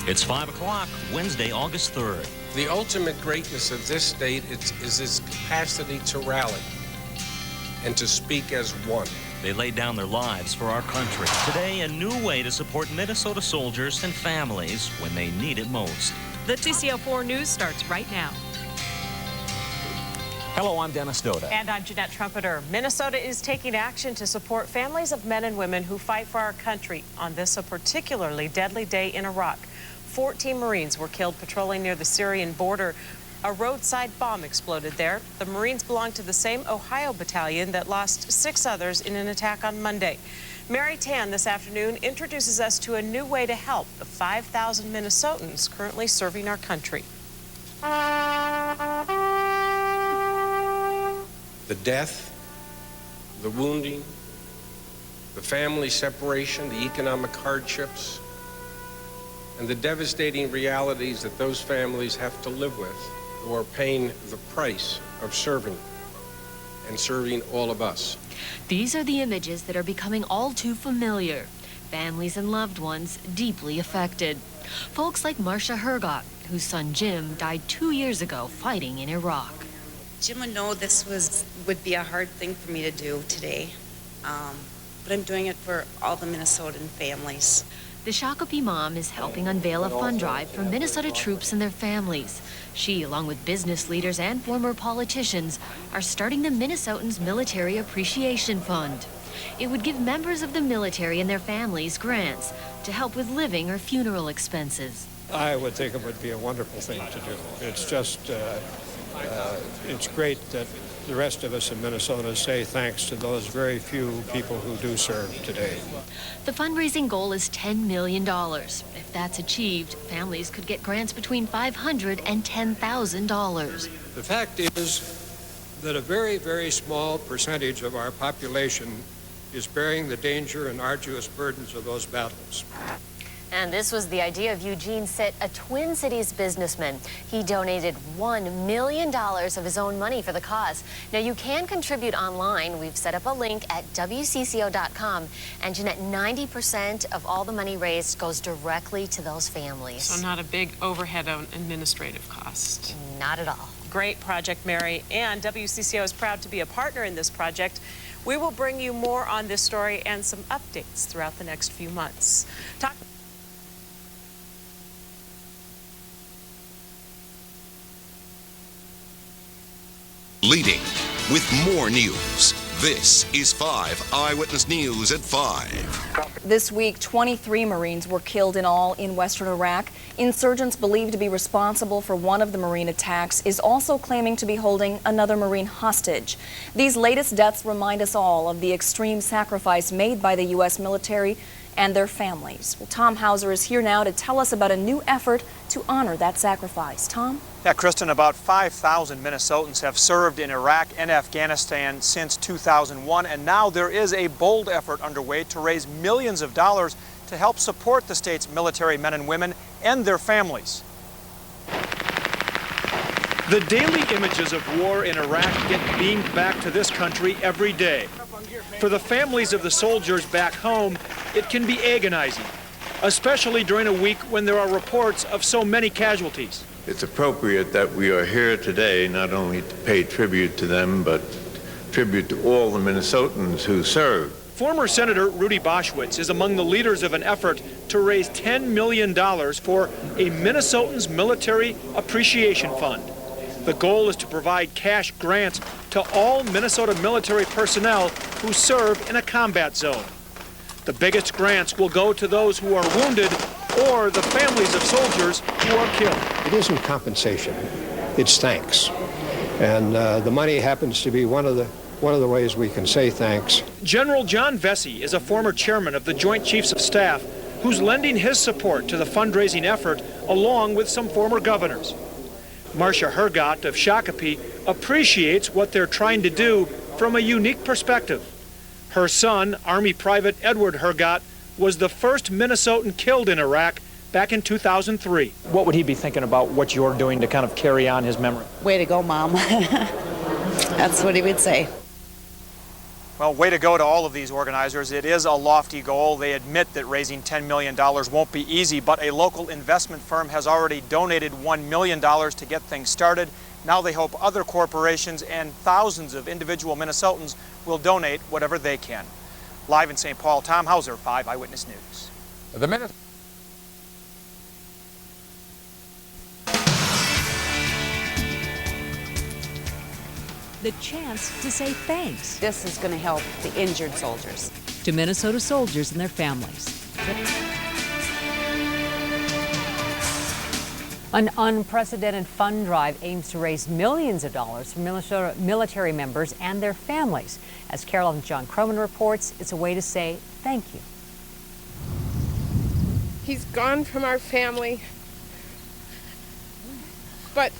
It's 5 o'clock, Wednesday, August 3rd. The ultimate greatness of this state is its capacity to rally and to speak as one. They laid down their lives for our country. Today, a new way to support Minnesota soldiers and families when they need it most. The WCCO 4 News starts right now. Hello, I'm Dennis Doda. And I'm Jeanette Trumpeter. Minnesota is taking action to support families of men and women who fight for our country on this a particularly deadly day in Iraq. 14 Marines were killed patrolling near the Syrian border. A roadside bomb exploded there. The Marines belong to the same Ohio battalion that lost 6 others in an attack on Monday. Mary Tan this afternoon introduces us to a new way to help the 5,000 Minnesotans currently serving our country. The death, the wounding, the family separation, the economic hardships, and the devastating realities that those families have to live with who are paying the price of serving and serving all of us. These are the images that are becoming all too familiar. Families and loved ones deeply affected. Folks like Marcia Hergott, whose son Jim died 2 years ago fighting in Iraq. Jim would know this would be a hard thing for me to do today, but I'm doing it for all the Minnesotan families. The Shakopee mom is helping unveil a fund drive for Minnesota troops and their families. She, along with business leaders and former politicians, are starting the Minnesotans Military Appreciation Fund. It would give members of the military and their families grants to help with living or funeral expenses. I would think it would be a wonderful thing to do. It's just, it's great that the rest of us in Minnesota say thanks to those very few people who do serve today. The fundraising goal is $10 million. If that's achieved, families could get grants between $500 and $10,000. The fact is that a very, very small percentage of our population is bearing the danger and arduous burdens of those battles. And this was the idea of Eugene Sitt, a Twin Cities businessman. He donated $1 million of his own money for the cause. Now, you can contribute online. We've set up a link at WCCO.com. And Jeanette, 90% of all the money raised goes directly to those families. So not a big overhead on administrative cost. Not at all. Great project, Mary. And WCCO is proud to be a partner in this project. We will bring you more on this story and some updates throughout the next few months. Leading with more news. This is 5 Eyewitness News at 5. This week, 23 Marines were killed in all in western Iraq. Insurgents believed to be responsible for one of the Marine attacks is also claiming to be holding another Marine hostage. These latest deaths remind us all of the extreme sacrifice made by the U.S. military and their families. Well, Tom Hauser is here now to tell us about a new effort to honor that sacrifice. Tom? Yeah, Kristen, about 5,000 Minnesotans have served in Iraq and Afghanistan since 2001, and now there is a bold effort underway to raise millions of dollars to help support the state's military men and women and their families. The daily images of war in Iraq get beamed back to this country every day. For the families of the soldiers back home, it can be agonizing, especially during a week when there are reports of so many casualties. It's appropriate that we are here today not only to pay tribute to them, but tribute to all the Minnesotans who served. Former Senator Rudy Boschwitz is among the leaders of an effort to raise $10 million for a Minnesotans Military Appreciation Fund. The goal is to provide cash grants to all Minnesota military personnel who serve in a combat zone. The biggest grants will go to those who are wounded or the families of soldiers who are killed. It isn't compensation, it's thanks. And the money happens to be one of the ways we can say thanks. General John Vesey is a former chairman of the Joint Chiefs of Staff who's lending his support to the fundraising effort along with some former governors. Marcia Hergott of Shakopee appreciates what they're trying to do from a unique perspective. Her son, Army Private Edward Hergott, was the first Minnesotan killed in Iraq back in 2003. What would he be thinking about what you're doing to kind of carry on his memory? Way to go, Mom. That's what he would say. Well, way to go to all of these organizers. It is a lofty goal. They admit that raising $10 million won't be easy, but a local investment firm has already donated $1 million to get things started. Now they hope other corporations and thousands of individual Minnesotans will donate whatever they can. Live in St. Paul, Tom Hauser, 5 Eyewitness News. The chance to say thanks. This is going to help the injured soldiers. To Minnesota soldiers and their families. An unprecedented fund drive aims to raise millions of dollars for Minnesota military members and their families. As KARE 11's John Croman reports, it's a way to say thank you. He's gone from our family, but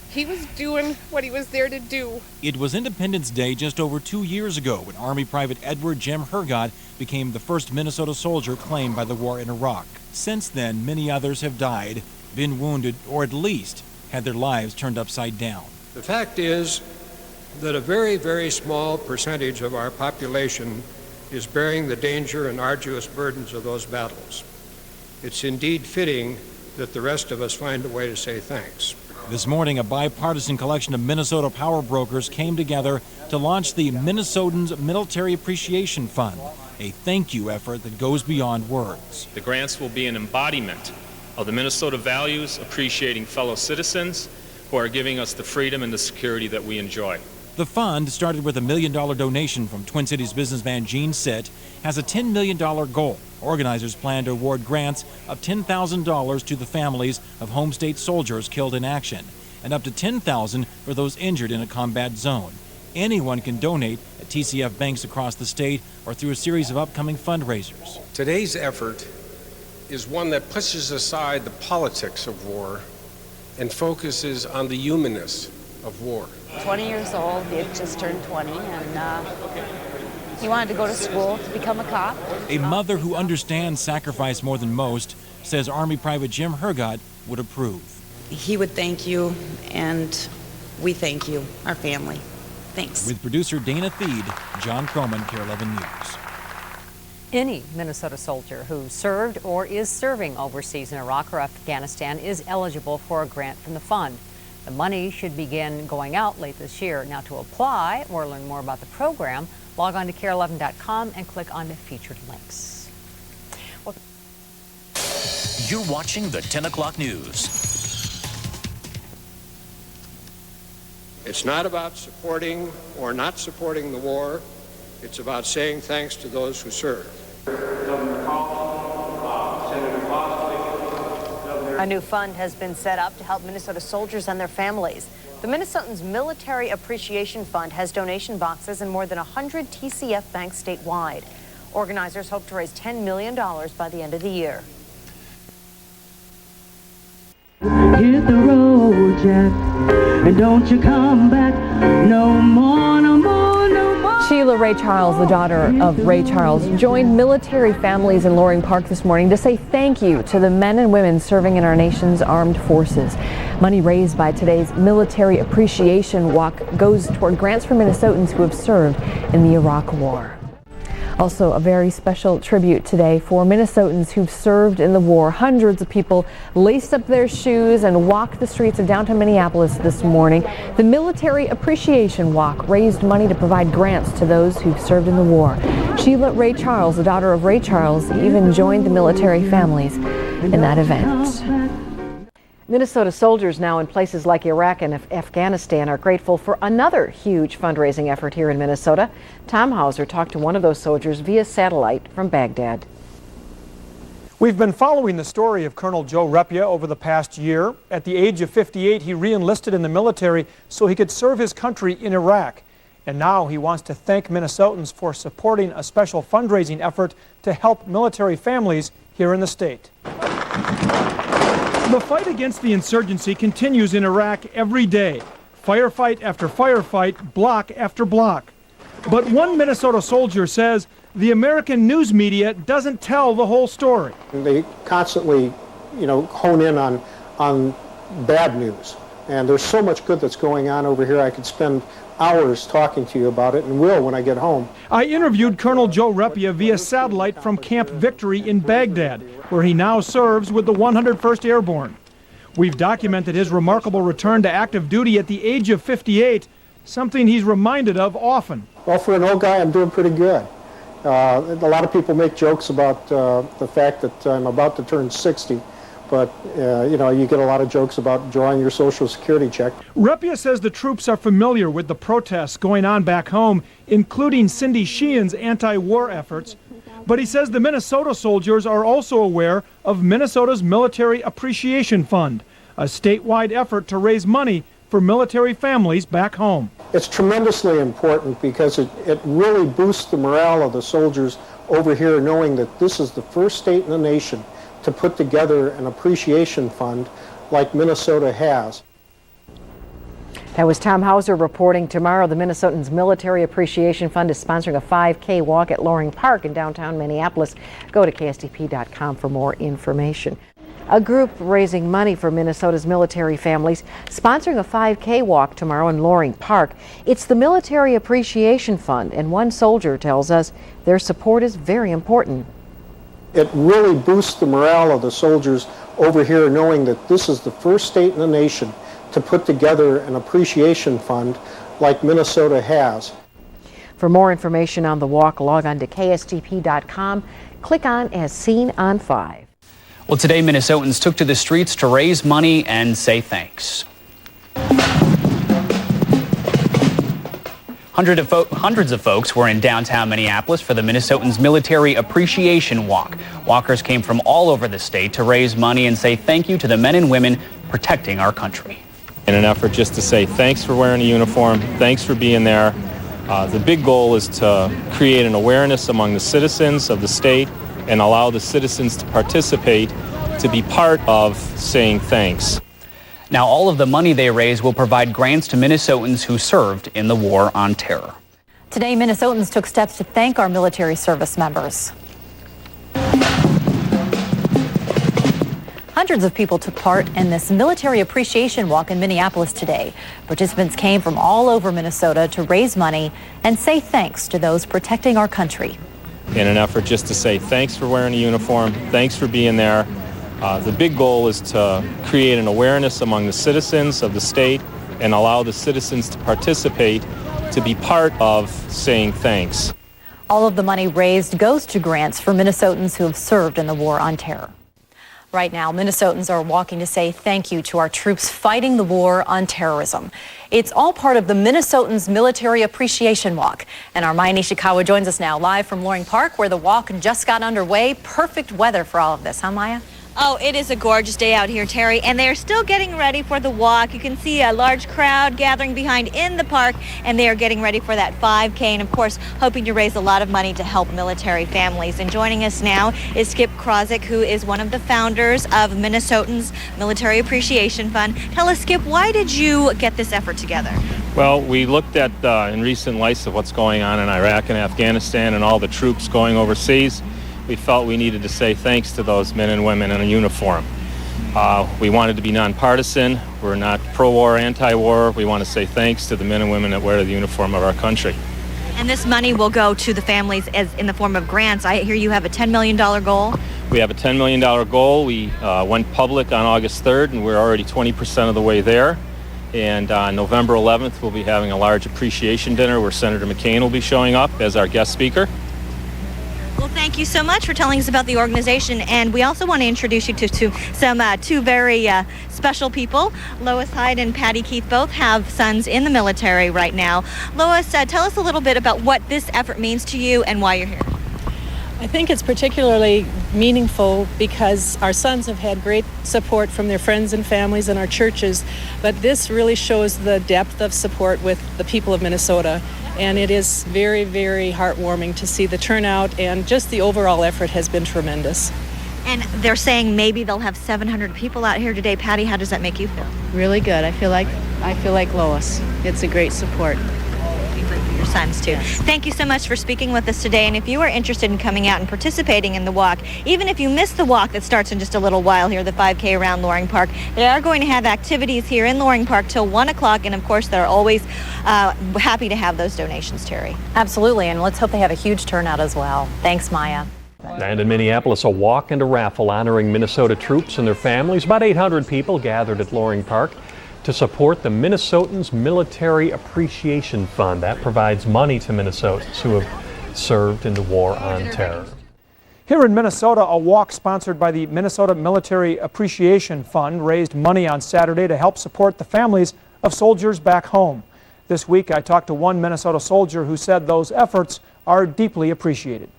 he was doing what he was there to do. It was Independence Day just over 2 years ago when Army Private Edward Jim Hergott became the first Minnesota soldier claimed by the war in Iraq. Since then, many others have died, been wounded, or at least had their lives turned upside down. The fact is that a very, very small percentage of our population is bearing the danger and arduous burdens of those battles. It's indeed fitting that the rest of us find a way to say thanks. This morning, a bipartisan collection of Minnesota power brokers came together to launch the Minnesotans Military Appreciation Fund, a thank you effort that goes beyond words. The grants will be an embodiment of the Minnesota values, appreciating fellow citizens who are giving us the freedom and the security that we enjoy. The fund, started with $1 million donation from Twin Cities businessman Gene Sitt, has a $10 million goal. Organizers plan to award grants of $10,000 to the families of home state soldiers killed in action, and up to $10,000 for those injured in a combat zone. Anyone can donate at TCF banks across the state or through a series of upcoming fundraisers. Today's effort is one that pushes aside the politics of war and focuses on the humanness of war. 20 years old, he had just turned 20, and he wanted to go to school to become a cop. A mother who understands sacrifice more than most says Army Private Jim Hergott would approve. He would thank you, and we thank you, our family. Thanks. With producer Dana Theed, John Croman, KARE 11 News. Any Minnesota soldier who served or is serving overseas in Iraq or Afghanistan is eligible for a grant from the fund. The money should begin going out late this year. Now, to apply or learn more about the program, log on to KARE11.com and click on the featured links. You're watching the 10 o'clock news. It's not about supporting or not supporting the war. It's about saying thanks to those who serve. A new fund has been set up to help Minnesota soldiers and their families. The Minnesotans Military Appreciation Fund has donation boxes in more than 100 TCF banks statewide. Organizers hope to raise $10 million by the end of the year. Hit the road, Jack, and don't you come back no more, no more, no more. Sheila Ray Charles, the daughter of Ray Charles, joined military families in Loring Park this morning to say thank you to the men and women serving in our nation's armed forces. Money raised by today's Military Appreciation Walk goes toward grants for Minnesotans who have served in the Iraq War. Also, a very special tribute today for Minnesotans who've served in the war. Hundreds of people laced up their shoes and walked the streets of downtown Minneapolis this morning. The Military Appreciation Walk raised money to provide grants to those who've served in the war. Sheila Ray Charles, the daughter of Ray Charles, even joined the military families in that event. Minnesota soldiers now in places like Iraq and Afghanistan are grateful for another huge fundraising effort here in Minnesota. Tom Hauser talked to one of those soldiers via satellite from Baghdad. We've been following the story of Colonel Joe Repia over the past year. At the age of 58, he re-enlisted in the military so he could serve his country in Iraq. And now he wants to thank Minnesotans for supporting a special fundraising effort to help military families here in the state. The fight against the insurgency continues in Iraq every day. Firefight after firefight, block after block. But one Minnesota soldier says the American news media doesn't tell the whole story. They constantly, hone in on bad news. And there's so much good that's going on over here. I could spend hours talking to you about it, and will when I get home. I interviewed Colonel Joe Repia via satellite from Camp Victory in Baghdad, where he now serves with the 101st Airborne. We've documented his remarkable return to active duty at the age of 58, something he's reminded of often. Well, for an old guy, I'm doing pretty good. A lot of people make jokes about the fact that I'm about to turn 60. But, you know, you get a lot of jokes about drawing your Social Security check. Repia says the troops are familiar with the protests going on back home, including Cindy Sheehan's anti-war efforts. But he says the Minnesota soldiers are also aware of Minnesota's Military Appreciation Fund, a statewide effort to raise money for military families back home. It's tremendously important because it really boosts the morale of the soldiers over here, knowing that this is the first state in the nation to put together an appreciation fund like Minnesota has. That was Tom Hauser reporting. Tomorrow, the Minnesotans Military Appreciation Fund is sponsoring a 5K walk at Loring Park in downtown Minneapolis. Go to KSTP.com for more information. A group raising money for Minnesota's military families sponsoring a 5K walk tomorrow in Loring Park. It's the Military Appreciation Fund, and one soldier tells us their support is very important. It really boosts the morale of the soldiers over here, knowing that this is the first state in the nation to put together an appreciation fund like Minnesota has. For more information on the walk, log on to KSTP.com. Click on As Seen on 5. Well, today Minnesotans took to the streets to raise money and say thanks. Hundreds of folks were in downtown Minneapolis for the Minnesotans Military Appreciation Walk. Walkers came from all over the state to raise money and say thank you to the men and women protecting our country. In an effort just to say thanks for wearing a uniform, thanks for being there. The big goal is to create an awareness among the citizens of the state and allow the citizens to participate, to be part of saying thanks. Now, all of the money they raise will provide grants to Minnesotans who served in the War on Terror. Today, Minnesotans took steps to thank our military service members. Hundreds of people took part in this military appreciation walk in Minneapolis today. Participants came from all over Minnesota to raise money and say thanks to those protecting our country. In an effort just to say thanks for wearing a uniform, thanks for being there. The big goal is to create an awareness among the citizens of the state and allow the citizens to participate, to be part of saying thanks. All of the money raised goes to grants for Minnesotans who have served in the War on Terror. Right now, Minnesotans are walking to say thank you to our troops fighting the war on terrorism. It's all part of the Minnesotans Military Appreciation Walk. And our Maya Nishikawa joins us now live from Loring Park, where the walk just got underway. Perfect weather for all of this, huh, Maya? Oh, it is a gorgeous day out here, Terry, and they're still getting ready for the walk. You can see a large crowd gathering behind in the park, and they are getting ready for that 5K, and of course, hoping to raise a lot of money to help military families. And joining us now is Skip Krozik, who is one of the founders of Minnesotans Military Appreciation Fund. Tell us, Skip, why did you get this effort together? Well, we looked at in recent lights of what's going on in Iraq and Afghanistan and all the troops going overseas. We felt we needed to say thanks to those men and women in a uniform. We wanted to be nonpartisan. We're not pro-war, anti-war. We want to say thanks to the men and women that wear the uniform of our country. And this money will go to the families as in the form of grants. I hear you have a $10 million goal. We have a $10 million goal. We went public on August 3rd, and we're already 20% of the way there. And on November 11th, we'll be having a large appreciation dinner where Senator McCain will be showing up as our guest speaker. Well, thank you so much for telling us about the organization, and we also want to introduce you to some two very special people. Lois Hyde and Patty Keith both have sons in the military right now. Lois, tell us a little bit about what this effort means to you and why you're here. I think it's particularly meaningful because our sons have had great support from their friends and families and our churches, but this really shows the depth of support with the people of Minnesota. And it is very, very heartwarming to see the turnout, and just the overall effort has been tremendous. And they're saying maybe they'll have 700 people out here today. Patty, how does that make you feel? Really good. I feel like Lois. It's a great support. dangerous times too. Thank you so much for speaking with us today. And if you are interested in coming out and participating in the walk, even if you miss the walk that starts in just a little while here, the 5K around Loring Park, they are going to have activities here in Loring Park till 1 o'clock. And of course, they're always happy to have those donations, Terry. Absolutely. And let's hope they have a huge turnout as well. Thanks, Maya. And in Minneapolis, a walk and a raffle honoring Minnesota troops and their families. About 800 people gathered at Loring Park to support the Minnesotans Military Appreciation Fund. That provides money to Minnesotans who have served in the War on Terror. Here in Minnesota, a walk sponsored by the Minnesota Military Appreciation Fund raised money on Saturday to help support the families of soldiers back home. This week, I talked to one Minnesota soldier who said those efforts are deeply appreciated.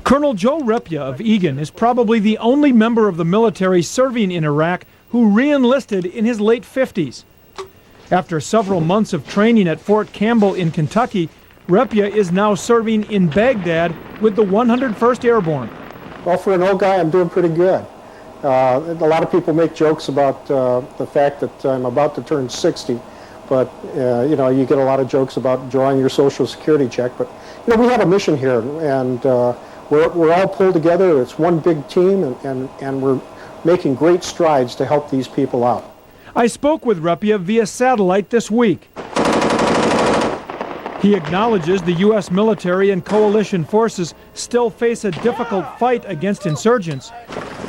Colonel Joe Repia of Egan is probably the only member of the military serving in Iraq who re-enlisted in his late 50s. After several months of training at Fort Campbell in Kentucky, Repia is now serving in Baghdad with the 101st Airborne. Well, for an old guy, I'm doing pretty good. A lot of people make jokes about the fact that I'm about to turn 60, but you know, you get a lot of jokes about drawing your Social Security check. But you know, we have a mission here, and we're all pulled together. It's one big team, and we're making great strides to help these people out. I spoke with Repia via satellite this week. He acknowledges the U.S. military and coalition forces still face a difficult fight against insurgents.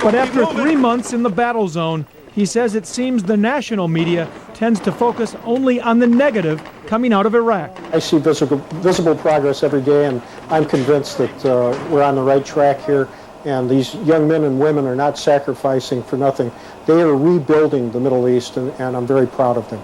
But after 3 months in the battle zone, he says it seems the national media tends to focus only on the negative coming out of Iraq. I see visible progress every day, and I'm convinced that we're on the right track here, and these young men and women are not sacrificing for nothing. They are rebuilding the Middle East, and I'm very proud of them.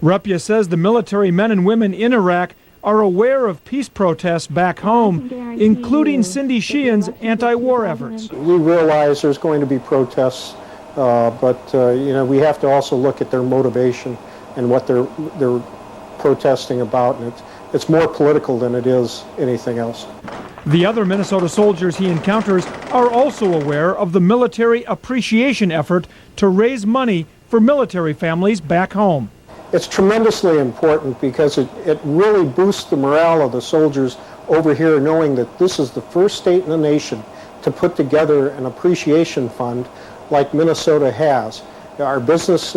Repia says the military men and women in Iraq are aware of peace protests back home, including Cindy Sheehan's anti-war efforts. We realize there's going to be protests, but you know, we have to also look at their motivation and what they're protesting about, and it's more political than it is anything else. The other Minnesota soldiers he encounters are also aware of the military appreciation effort to raise money for military families back home. It's tremendously important because it really boosts the morale of the soldiers over here, knowing that this is the first state in the nation to put together an appreciation fund like Minnesota has. Our business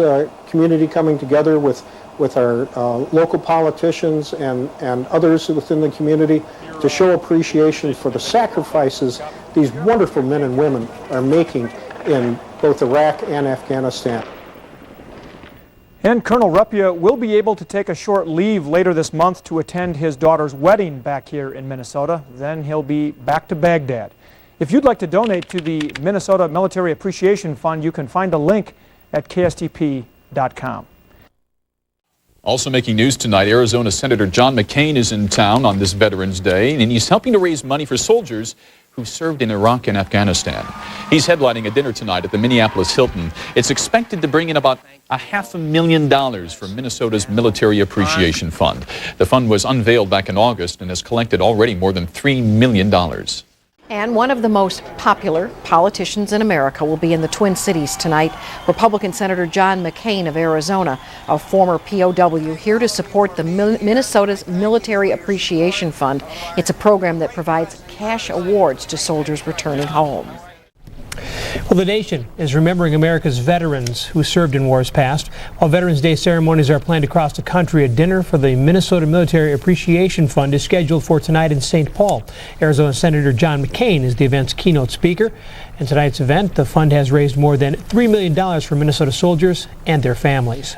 community coming together with our local politicians and others within the community to show appreciation for the sacrifices these wonderful men and women are making in both Iraq and Afghanistan. And Colonel Repia will be able to take a short leave later this month to attend his daughter's wedding back here in Minnesota. Then he'll be back to Baghdad. If you'd like to donate to the Minnesota Military Appreciation Fund, you can find a link at KSTP.com. Also making news tonight, Arizona Senator John McCain is in town on this Veterans Day, and he's helping to raise money for soldiers who served in Iraq and Afghanistan. He's headlining a dinner tonight at the Minneapolis Hilton. It's expected to bring in about $500,000 for Minnesota's Military Appreciation Fund. The fund was unveiled back in August and has collected already more than $3 million. And one of the most popular politicians in America will be in the Twin Cities tonight. Republican Senator John McCain of Arizona, a former POW, here to support the Minnesota's Military Appreciation Fund. It's a program that provides cash awards to soldiers returning home. Well, the nation is remembering America's veterans who served in wars past. While Veterans Day ceremonies are planned across the country, a dinner for the Minnesota Military Appreciation Fund is scheduled for tonight in St. Paul. Arizona Senator John McCain is the event's keynote speaker. In tonight's event, the fund has raised more than $3 million for Minnesota soldiers and their families.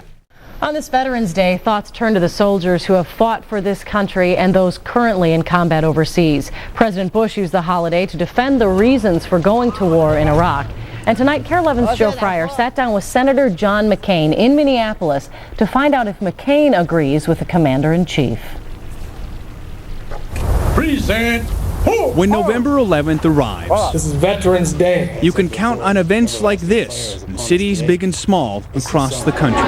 On this Veterans Day, thoughts turn to the soldiers who have fought for this country and those currently in combat overseas. President Bush used the holiday to defend the reasons for going to war in Iraq. And tonight, KARE 11's Joe Fryer sat down with Senator John McCain in Minneapolis to find out if McCain agrees with the commander-in-chief. Present. When November 11th arrives, this is Veterans Day. You can count on events like this in cities big and small across the country.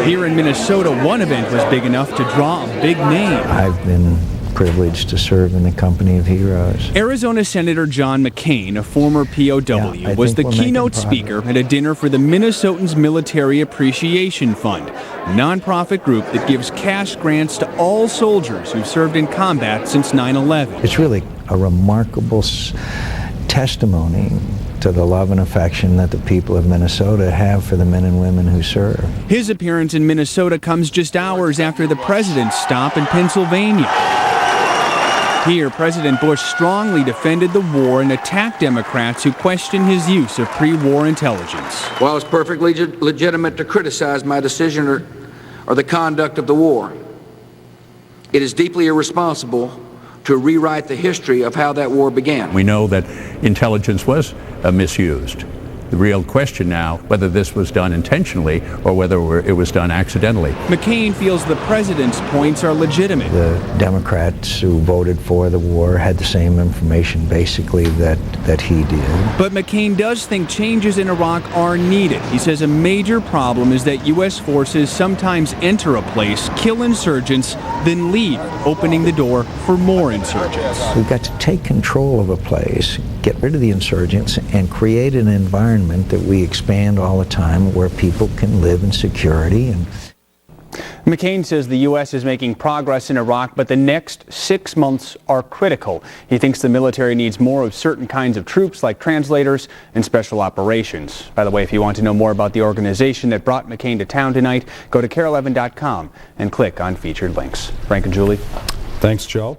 Here in Minnesota, one event was big enough to draw a big name. I've been privileged to serve in the company of heroes. Arizona Senator John McCain, a former POW, was the keynote speaker at a dinner for the Minnesotans Military Appreciation Fund, a nonprofit group that gives cash grants to all soldiers who've served in combat since 9/11. It's really a remarkable testimony to the love and affection that the people of Minnesota have for the men and women who serve. His appearance in Minnesota comes just hours after the president's stop in Pennsylvania. Here, President Bush strongly defended the war and attacked Democrats who questioned his use of pre-war intelligence. While it's perfectly legitimate to criticize my decision or the conduct of the war, it is deeply irresponsible to rewrite the history of how that war began. We know that intelligence was misused. The real question now, whether this was done intentionally or whether it was done accidentally. McCain feels the president's points are legitimate. The Democrats who voted for the war had the same information basically that he did. But McCain does think changes in Iraq are needed. He says a major problem is that U.S. forces sometimes enter a place, kill insurgents, then leave, opening the door for more insurgents. We've got to take control of a place, get rid of the insurgents, and create an environment that we expand all the time where people can live in security. McCain says the U.S. is making progress in Iraq, but the next 6 months are critical. He thinks the military needs more of certain kinds of troops like translators and special operations. By the way, if you want to know more about the organization that brought McCain to town tonight, go to KARE11.com and click on featured links. Frank and Julie. Thanks, Joe.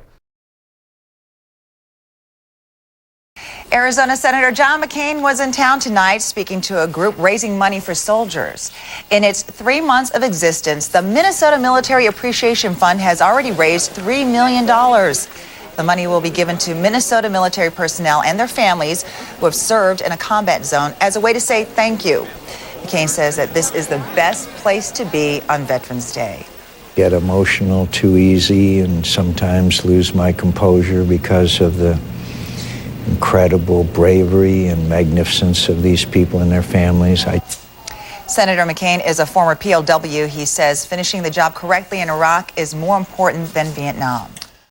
Arizona Senator John McCain was in town tonight speaking to a group raising money for soldiers. In its 3 months of existence, the Minnesota Military Appreciation Fund has already raised $3 million. The money will be given to Minnesota military personnel and their families who have served in a combat zone as a way to say thank you. McCain says that this is the best place to be on Veterans Day. Get emotional too easy and sometimes lose my composure because of the incredible bravery and magnificence of these people and their families. Senator McCain is a former POW. He says finishing the job correctly in Iraq is more important than Vietnam.